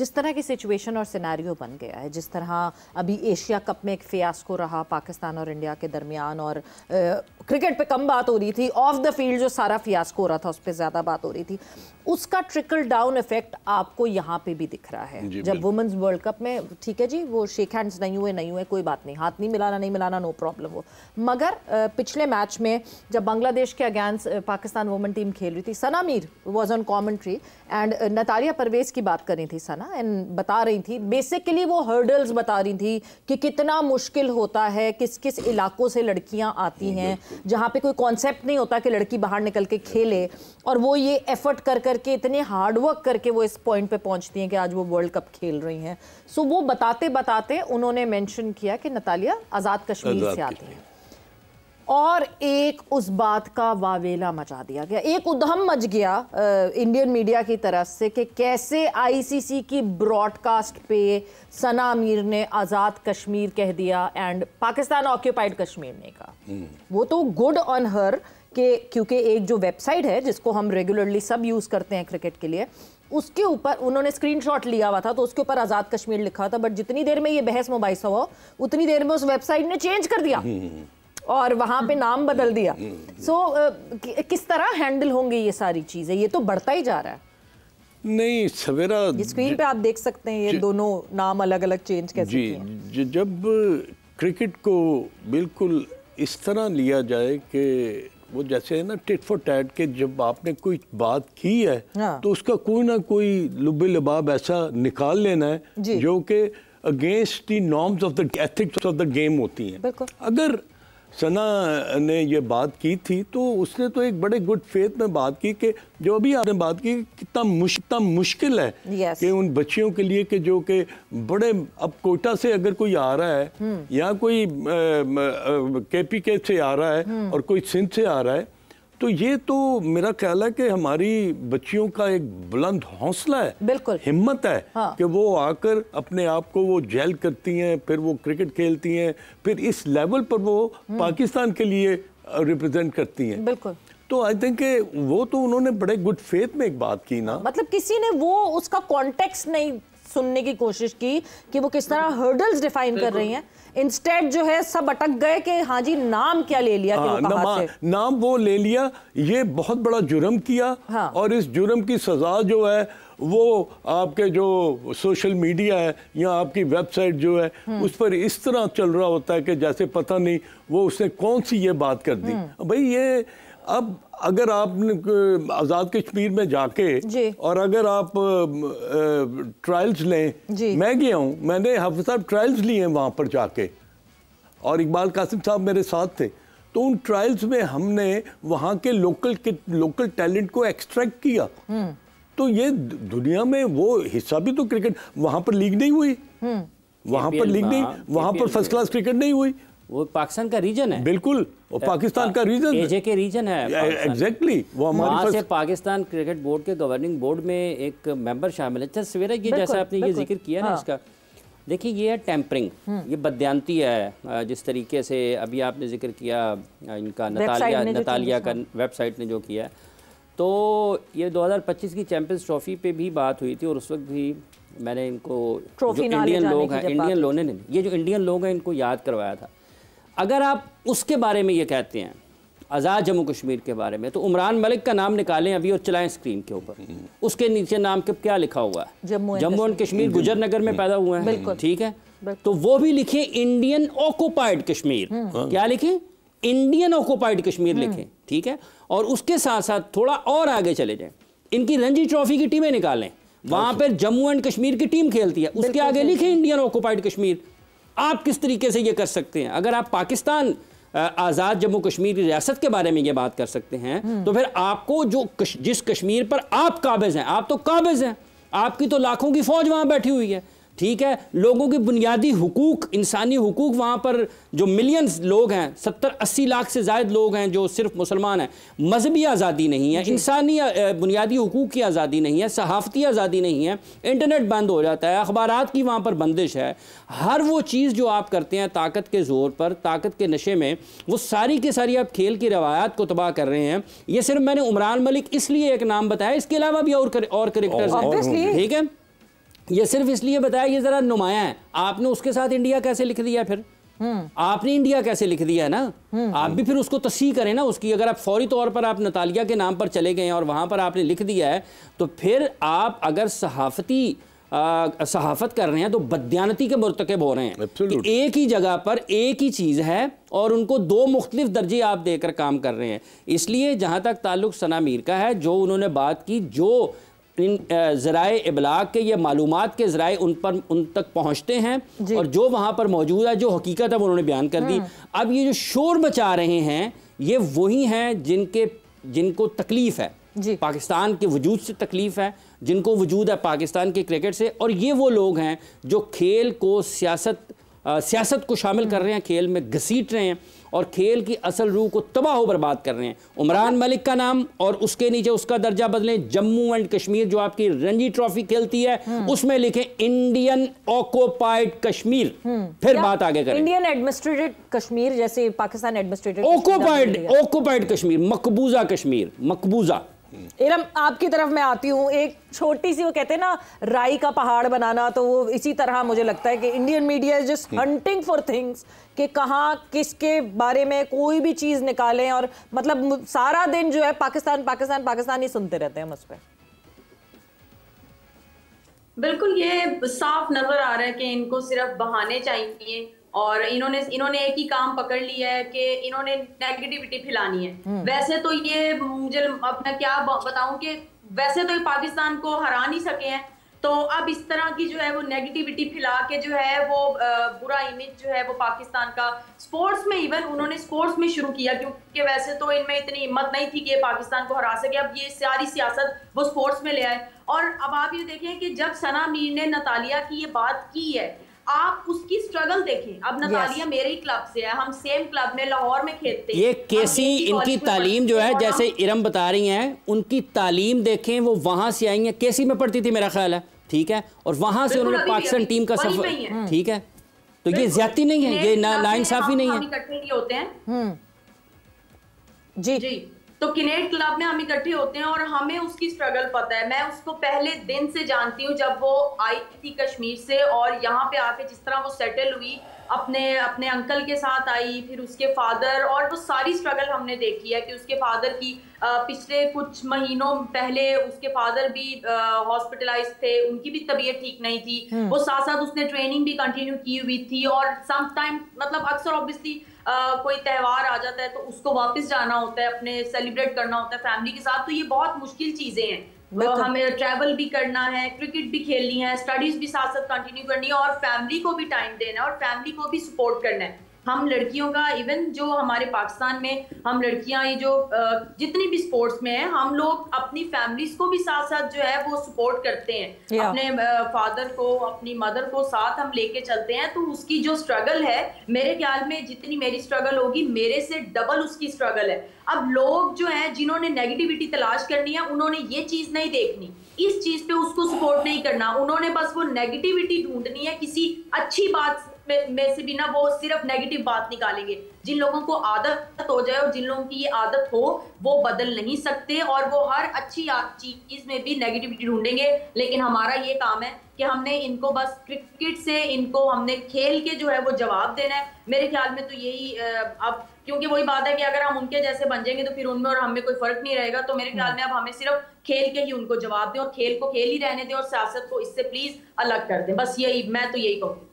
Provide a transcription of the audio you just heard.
जिस तरह की सिचुएशन और सिनेरियो बन गया है, जिस तरह अभी एशिया कप में एक फियास्को रहा पाकिस्तान और इंडिया के दरमियान, और क्रिकेट पे कम बात हो रही थी, ऑफ द फील्ड जो सारा फियास्को हो रहा था उस पर ज़्यादा बात हो रही थी, उसका ट्रिकल डाउन इफेक्ट आपको यहाँ पे भी दिख रहा है। जब वुमेन्स वर्ल्ड कप में, ठीक है जी, वो शेक हैंड्स नहीं हुए कोई बात नहीं, हाथ नहीं मिलाना नो प्रॉब्लम वो, मगर पिछले मैच में जब बांग्लादेश के अगेंस्ट पाकिस्तान वुमेन टीम खेल रही थी, Sana Mir was on commentary and Natalia Pervez की बात कर रही थी सना, एंड बता रही थी बेसिकली वो हर्डल्स बता रही थी कि कितना मुश्किल होता है, किस किस इलाकों से लड़कियां आती हैं जहां पे कोई कॉन्सेप्ट नहीं होता कि लड़की बाहर निकल के खेले, और वो ये एफर्ट कर करके इतने हार्डवर्क करके वो इस पॉइंट पे पहुंचती हैं कि आज वो वर्ल्ड कप खेल रही हैं। सो वो बताते बताते उन्होंने मेंशन किया कि नतालिया आज़ाद कश्मीर से आती हैं, और एक उस बात का वावेला मचा दिया गया, एक उधम मच गया इंडियन मीडिया की तरफ से कि कैसे आईसीसी की ब्रॉडकास्ट पे सना मीर ने आज़ाद कश्मीर कह दिया एंड पाकिस्तान ऑक्यूपाइड कश्मीर ने कहा। वो तो गुड ऑन हर कि क्योंकि एक जो वेबसाइट है जिसको हम रेगुलरली सब यूज़ करते हैं क्रिकेट के लिए, उसके ऊपर उन्होंने स्क्रीनशॉट लिया हुआ था तो उसके ऊपर आज़ाद कश्मीर लिखा था, बट जितनी देर में ये बहस मुबाहिसा हुआ उतनी देर में उस वेबसाइट ने चेंज कर दिया और वहां पे नाम बदल दिया। सो किस तरह हैंडल होंगे ये सारी चीजें? ये तो बढ़ता ही जा रहा है। नहीं सवेरा, स्क्रीन पे आप देख सकते हैं ये दोनों नाम अलग अलग चेंज कैसे किए। जब क्रिकेट को बिल्कुल इस तरह लिया जाए कि वो जैसे है ना टिट फॉर टैट के, जब आपने कोई बात की है तो उसका कोई ना कोई लुबे लबाब ऐसा निकाल लेना है जो कि against the norms of the ethics of the game होती हैं। अगर सना ने ये बात की थी तो उसने तो एक बड़े गुड फेथ में बात की कि जो अभी आपने बात की कितना मुश्किल है कि उन बच्चियों के लिए कि जो कि बड़े, अब कोटा से अगर कोई आ रहा है या कोई केपीके से आ रहा है और कोई सिंध से आ रहा है, तो ये तो मेरा ख्याल है कि हमारी बच्चियों का एक बुलंद हौसला है, बिल्कुल हिम्मत है कि वो आकर अपने आप को वो जेल करती हैं, फिर वो क्रिकेट खेलती हैं, फिर इस लेवल पर वो पाकिस्तान के लिए रिप्रेजेंट करती हैं। बिल्कुल। तो आई थिंक वो तो उन्होंने बड़े गुड फेथ में एक बात की ना, मतलब किसी ने वो उसका कॉन्टेक्स्ट नहीं सुनने की कोशिश की कि वो किस तरह हर्डल्स डिफाइन कर रही हैं। इंस्टेड जो है सब अटक गए कि हाँ जी नाम क्या ले लिया, नाम वो ले लिया, ये बहुत बड़ा जुर्म किया। और इस जुर्म की सजा जो है वो आपके जो सोशल मीडिया है या आपकी वेबसाइट जो है उस पर इस तरह चल रहा होता है कि जैसे पता नहीं वो उसने कौन सी ये बात कर दी। भाई ये अब अगर आप आज़ाद कश्मीर में जाके और अगर आप ट्रायल्स लें, मैं गया हूँ, मैंने हाफिज़ साहब ट्रायल्स लिए हैं वहाँ पर जाके, और इकबाल कासिम साहब मेरे साथ थे, तो उन ट्रायल्स में हमने वहाँ के लोकल टैलेंट को एक्सट्रैक्ट किया। तो ये दुनिया में वो हिस्सा भी तो क्रिकेट, वहाँ पर लीग नहीं हुई, वहाँ पर लीग नहीं, वहाँ पर फर्स्ट क्लास क्रिकेट नहीं हुई, वो पाकिस्तान का रीजन है। बिल्कुल, और पाकिस्तान का रीजन एजे के रीजन है। एग्जैक्टली, वो वहाँ से पाकिस्तान क्रिकेट बोर्ड के गवर्निंग बोर्ड में एक मेंबर शामिल है। अच्छा सवेरा, ये जैसा आपने ये जिक्र किया ना इसका, देखिए ये है टेम्परिंग, ये बदयांती है। जिस तरीके से अभी आपने जिक्र किया इनका नतालिया का वेबसाइट ने जो किया, तो ये 2025 की चैंपियंस ट्रॉफी पे भी बात हुई थी और उस वक्त भी मैंने इनको जो इंडियन लोग हैं, ये जो इंडियन लोग हैं इनको याद करवाया था। अगर आप उसके बारे में ये कहते हैं आज़ाद जम्मू कश्मीर के बारे में, तो उमरान मलिक का नाम निकालें अभी और चलाएं स्क्रीन के ऊपर, उसके नीचे नाम के क्या लिखा हुआ है? जम्मू एंड कश्मीर, गुजर नगर में पैदा हुए हैं, ठीक है, तो वो भी लिखे इंडियन ऑक्युपाइड कश्मीर। क्या लिखें? इंडियन ऑक्युपाइड कश्मीर लिखें, ठीक है। और उसके साथ साथ थोड़ा और आगे चले जाएं, इनकी रणजी ट्रॉफी की टीमें निकालें, वहां पर जम्मू एंड कश्मीर की टीम खेलती है, उसके आगे लिखे इंडियन ऑक्युपाइड कश्मीर। आप किस तरीके से ये कर सकते हैं? अगर आप पाकिस्तान आज़ाद जम्मू कश्मीर की रियासत के बारे में ये बात कर सकते हैं, तो फिर आपको जो जिस कश्मीर पर आप काबिज हैं, आप तो काबिज हैं, आपकी तो लाखों की फौज वहां बैठी हुई है, ठीक है, लोगों की बुनियादी हुकूक, इंसानी हुकूक, वहाँ पर जो मिलियंस लोग हैं, 70-80 लाख से ज़ायद लोग हैं जो सिर्फ मुसलमान हैं, मजहबी आज़ादी नहीं है, इंसानी बुनियादी हुकूक की आज़ादी नहीं है, सहाफ़ती आज़ादी नहीं है, इंटरनेट बंद हो जाता है, अखबारात की वहाँ पर बंदिश है। हर वो चीज़ जो आप करते हैं ताकत के ज़ोर पर, ताकत के नशे में, वो सारी के सारी आप खेल की रवायात को तबाह कर रहे हैं। ये सिर्फ मैंने उमरान मलिक इसलिए एक नाम बताया, इसके अलावा भी और करेक्टर्स हैं, ठीक है। ये सिर्फ इसलिए बताया ये जरा नुमाया है, आपने उसके साथ इंडिया कैसे लिख दिया फिर? आपने इंडिया कैसे लिख दिया है ना, आप भी फिर उसको तस्हीह करें ना उसकी। अगर आप फौरी तौर पर आप नतालिया के नाम पर चले गए और वहां पर आपने लिख दिया है, तो फिर आप अगर सहाफत कर रहे हैं तो बदयानती के मुर्तकब हो रहे हैं कि एक ही जगह पर एक ही चीज़ है और उनको दो मुख्तलिफ दर्जे आप देकर काम कर रहे हैं। इसलिए जहाँ तक ताल्लुक़ सना मीर का है, जो उन्होंने बात की, जो इन ज़राए इबलाग के या मालूमात के ज़राए उन तक पहुँचते हैं और जो वहाँ पर मौजूद है, जो हकीकत है वो उन्होंने बयान कर दी। अब ये जो शोर मचा रहे हैं ये वही हैं जिनको तकलीफ़ है, पाकिस्तान के वजूद से तकलीफ़ है, जिनको वजूद है पाकिस्तान के क्रिकेट से, और ये वो लोग हैं जो खेल को सियासत को शामिल कर रहे हैं, खेल में घसीट रहे हैं और खेल की असल रूह को तबाह व बर्बाद कर रहे हैं। उमरान मलिक का नाम और उसके नीचे उसका दर्जा बदलें, जम्मू एंड कश्मीर जो आपकी रणजी ट्रॉफी खेलती है उसमें लिखें इंडियन ऑक्युपाइड कश्मीर, फिर बात आगे करें। इंडियन एडमिनिस्ट्रेटेड कश्मीर, जैसे पाकिस्तान एडमिनिस्ट्रेटेड ऑक्युपाइड कश्मीर, मकबूजा कश्मीर, मकबूजा। इरम, आपकी तरफ मैं आती हूँ। एक छोटी सी, वो कहते हैं ना, राई का पहाड़ बनाना, तो वो इसी तरह मुझे लगता है कि Indian media is just hunting for things कि कहाँ किसके बारे में कोई भी चीज़ निकालें, और मतलब सारा दिन जो है पाकिस्तान पाकिस्तान पाकिस्तान ही सुनते रहते हैं उस पर। बिल्कुल, ये साफ नजर आ रहा है कि इनको सिर्फ बहाने चाहिए और इन्होंने एक ही काम पकड़ लिया है कि इन्होंने नेगेटिविटी फैलानी है। वैसे तो ये, मुझे अपना क्या बताऊं कि वैसे तो ये पाकिस्तान को हरा नहीं सके हैं, तो अब इस तरह की जो है वो नेगेटिविटी फैला के जो है वो बुरा इमेज जो है वो पाकिस्तान का स्पोर्ट्स में, इवन उन्होंने स्पोर्ट्स में शुरू किया, क्योंकि वैसे तो इनमें इतनी हिम्मत नहीं थी कि ये पाकिस्तान को हरा सके। अब ये सारी सियासत वो स्पोर्ट्स में ले आए। और अब आप ये देखें कि जब सना मीर ने नतालिया की ये बात की है, आप उसकी स्ट्रगल देखें। अब नतालिया मेरे ही क्लब से है, हम सेम क्लब में लाहौर में खेलते हैं। ये कैसी इनकी तालीम जो है, जैसे इरम बता रही हैं, उनकी तालीम देखें, वो वहां से आई हैं, कैसी में पढ़ती थी मेरा ख्याल है, ठीक है, और वहां से उन्होंने पाकिस्तान टीम का सफर, ठीक है, तो ये ज्यादती नहीं है, ये नाइंसाफी नहीं है। इकट्ठे होते हैं जी, तो किनेट क्लब में हम इकट्ठे होते हैं और हमें उसकी स्ट्रगल पता है। मैं उसको पहले दिन से जानती हूँ, जब वो आई थी कश्मीर से और यहाँ पे आके जिस तरह वो सेटल हुई, अपने अंकल के साथ आई, फिर उसके फादर, और वो सारी स्ट्रगल हमने देखी है कि उसके फादर की पिछले कुछ महीनों पहले उसके फादर भी हॉस्पिटलाइज थे, उनकी भी तबीयत ठीक नहीं थी। वो साथ साथ उसने ट्रेनिंग भी कंटिन्यू की हुई थी, और सम टाइम मतलब अक्सर ऑब्वियसली कोई त्यौहार आ जाता है तो उसको वापस जाना होता है, अपने सेलिब्रेट करना होता है फैमिली के साथ, तो ये बहुत मुश्किल चीजें हैं। हमें ट्रैवल भी करना है, क्रिकेट भी खेलनी है, स्टडीज भी साथ साथ कंटिन्यू करनी है, और फैमिली को भी टाइम देना है और फैमिली को भी सपोर्ट करना है। हम लड़कियों का, इवन जो हमारे पाकिस्तान में हम लड़कियां ये जो जितनी भी स्पोर्ट्स में है, हम लोग अपनी फैमिलीज को भी साथ साथ जो है वो सपोर्ट करते हैं। अपने फादर को, अपनी मदर को साथ हम लेके चलते हैं, तो उसकी जो स्ट्रगल है, मेरे ख्याल में जितनी मेरी स्ट्रगल होगी, मेरे से डबल उसकी स्ट्रगल है। अब लोग जो है जिन्होंने नेगेटिविटी तलाश करनी है, उन्होंने ये चीज नहीं देखनी, इस चीज पे उसको सपोर्ट नहीं करना, उन्होंने बस वो नेगेटिविटी ढूंढनी है। किसी अच्छी बात में से भी ना वो सिर्फ नेगेटिव बात निकालेंगे। जिन लोगों को आदत हो जाए और जिन लोगों की ये आदत हो, वो बदल नहीं सकते और वो हर अच्छी चीज में भी नेगेटिविटी ढूंढेंगे। लेकिन हमारा ये काम है कि हमने इनको बस क्रिकेट से, इनको हमने खेल के जो है वो जवाब देना है। मेरे ख्याल में तो यही, अब क्योंकि वही बात है कि अगर हम उनके जैसे बन जाएंगे तो फिर उनमें और हमें कोई फर्क नहीं रहेगा। तो मेरे ख्याल में अब हमें सिर्फ खेल के ही उनको जवाब दें और खेल को खेल ही रहने दें और सियासत को इससे प्लीज अलग कर दें। बस यही, मैं तो यही कहूँगी।